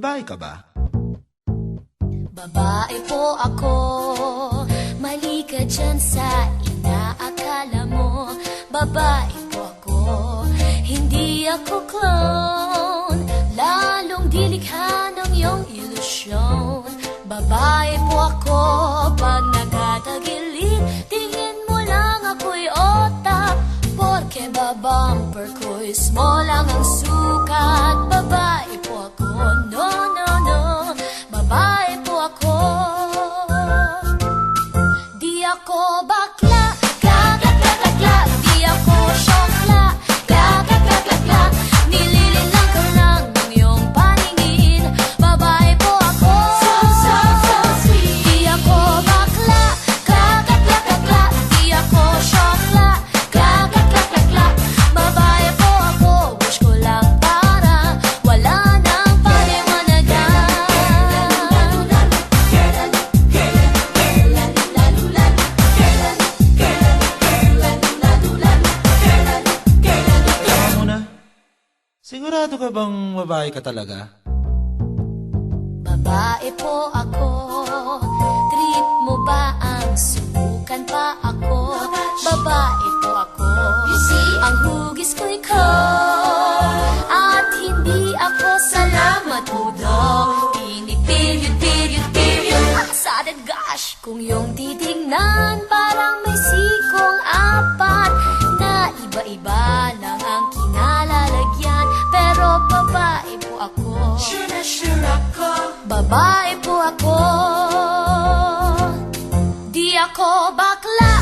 babae ka ba? Babae po ako, mali ka dyan sa inaakala mo. Babae po ako, hindi ako clown, lalong dilikha ng iyong ilusyon. Babae po ako, pag nagtatagilid, tingin mo lang ako'y otak, porke babumper ko'y small lang ang sukat. Babae po ako, no, no, no, babae po ako. Di ako bakla, gagagagagla, di ako syokla, gagagagagla, nililinlang ka lang ng iyong paningin. Babae po ako, so sweet. Di ako bakla, gagagagagla, di ako syokla, gagagagagla, babae po ako. Wish ko lang para wala nang paliwanagan. Tama muna. Sigurado ka bang babae ka talaga? Babae po ako, trip mo ba ang subukan pa ako? Babae po ako, ang hugis ko'y ikaw, at hindi ako salamat udong. Piniperiod, period, period, excited gosh. Kung iyong titignan, parang may sikong apat na iba-iba lang ang kinalalagyan. Pero babae po ako, Sure ako. babae po ako. Di ako bakla,